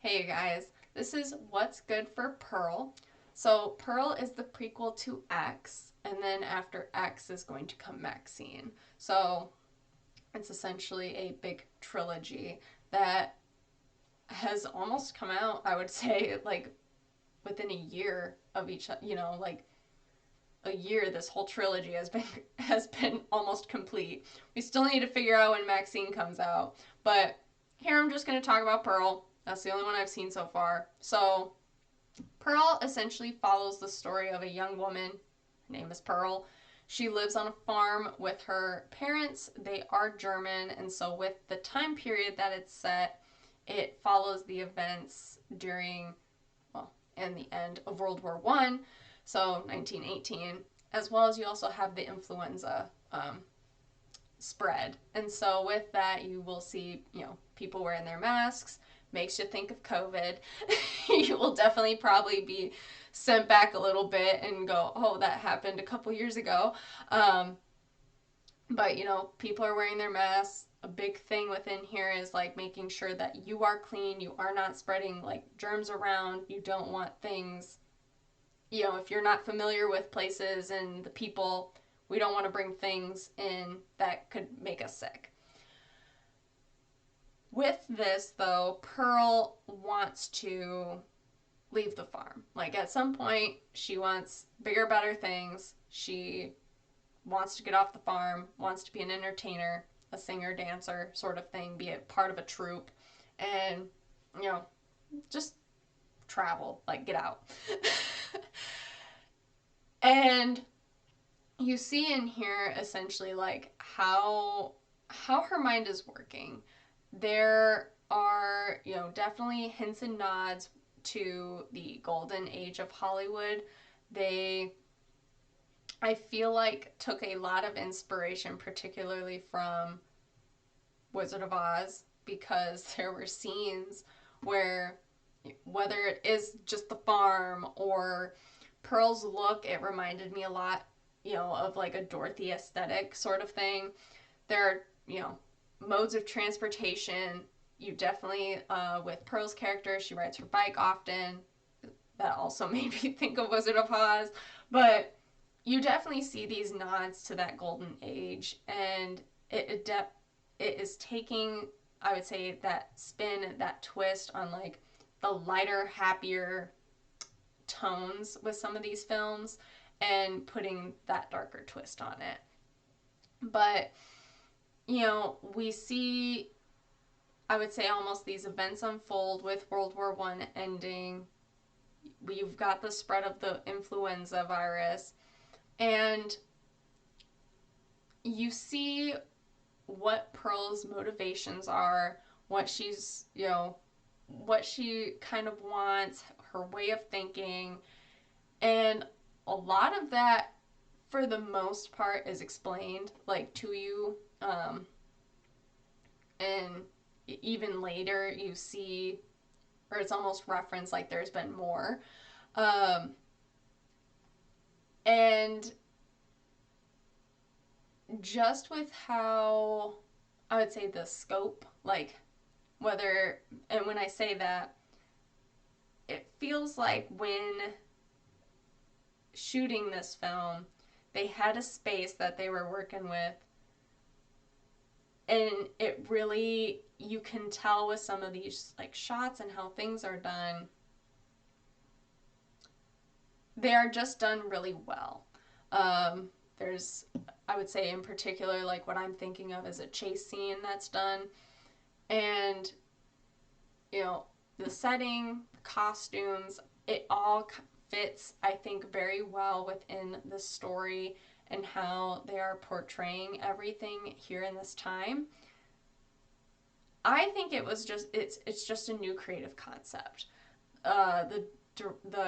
Hey you guys, this is What's Good for Pearl. So, Pearl is the prequel to X, and then after X is going to come Maxine. So, it's essentially a big trilogy that has almost come out, I would say, like within a year of each, like a year this whole trilogy has been almost complete. We still need to figure out when Maxine comes out, but here I'm just going to talk about Pearl. That's the only one I've seen so far. So, Pearl essentially follows the story of a young woman. Her name is Pearl. She lives on a farm with her parents. They are German, and so with the time period that it's set, it follows the events during, well, and the end of World War One, so 1918, as well as you also have the influenza spread. And so with that, you will see, people wearing their masks. Makes you think of COVID. You will definitely probably be sent back a little bit and go, oh, that happened a couple years ago. Um, but, people are wearing their masks. A big thing within here is like making sure that you are clean, you are not spreading like germs around, you don't want things, if you're not familiar with places and the people, we don't want to bring things in that could make us sick. With this, though, Pearl wants to leave the farm. Like, at some point, she wants bigger, better things. She wants to get off the farm, wants to be an entertainer, a singer, dancer sort of thing, be a part of a troupe, and, just travel, like, get out. And you see in here essentially like how her mind is working. There are, definitely hints and nods to the golden age of Hollywood. They, I feel like, took a lot of inspiration, particularly from Wizard of Oz, because there were scenes where, whether it is just the farm or Pearl's look, it reminded me a lot, of like a Dorothy aesthetic sort of thing. There are, modes of transportation. You definitely, with Pearl's character, she rides her bike often. That also made me think of Wizard of Oz. But you definitely see these nods to that golden age, and it is taking, I would say, that spin, that twist on like the lighter, happier tones with some of these films and putting that darker twist on it. But, we see, I would say, almost these events unfold with World War One ending. You've got the spread of the influenza virus, and you see what Pearl's motivations are, what she's, what she kind of wants, her way of thinking, and a lot of that, for the most part, is explained like to you, and even later you see, or it's almost referenced like there's been more, um, and just with how, I would say, the scope, like whether, and when I say that, it feels like when shooting this film, they had a space that they were working with, and it really, you can tell with some of these like shots and how things are done, they are just done really well. There's, I would say, in particular, like what I'm thinking of is a chase scene that's done, and the setting, the costumes, it all fits, I think, very well within the story and how they are portraying everything here in this time. I think it's just a new creative concept. The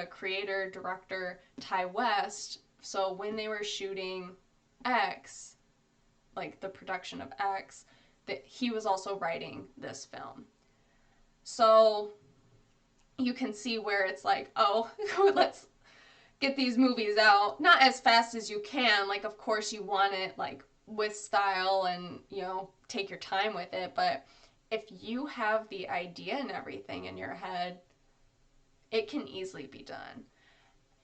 creator director Ty West. So when they were shooting X, like the production of X, that he was also writing this film. So you can see where it's like, oh, let's get these movies out, not as fast as you can. Like, of course, you want it like with style and take your time with it, but if you have the idea and everything in your head, it can easily be done.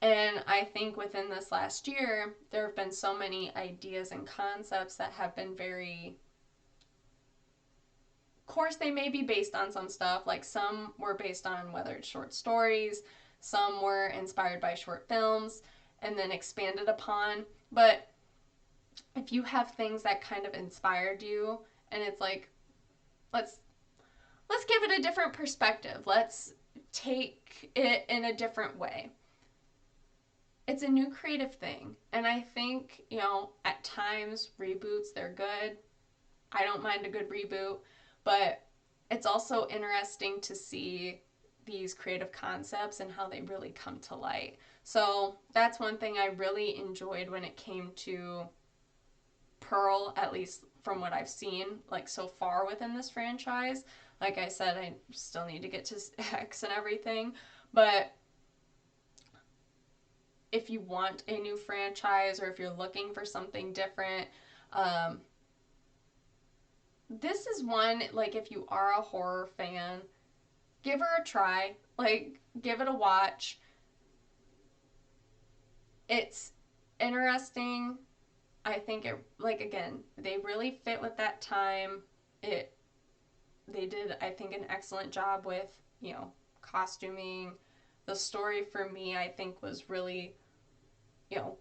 And I think within this last year, there have been so many ideas and concepts that have been very, of course, they may be based on some stuff. Like some were based on whether it's short stories, some were inspired by short films and then expanded upon. But if you have things that kind of inspired you and it's like, let's let's give it a different perspective. Let's take it in a different way. It's a new creative thing. And I think, at times reboots, they're good. I don't mind a good reboot, but it's also interesting to see these creative concepts and how they really come to light. So that's one thing I really enjoyed when it came to Pearl, at least from what I've seen, like so far within this franchise. Like I said, I still need to get to X and everything, but if you want a new franchise or if you're looking for something different, um, this is one, like, if you are a horror fan, give her a try. Like, give it a watch. It's interesting. I think it, like, again, they really fit with that time. It, they did, I think, an excellent job with, costuming. The story for me, I think, was really,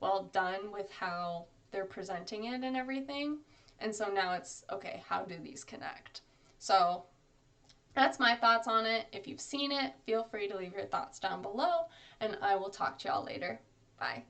well done with how they're presenting it and everything. And so now it's, okay, how do these connect? So that's my thoughts on it. If you've seen it, feel free to leave your thoughts down below, and I will talk to y'all later. Bye.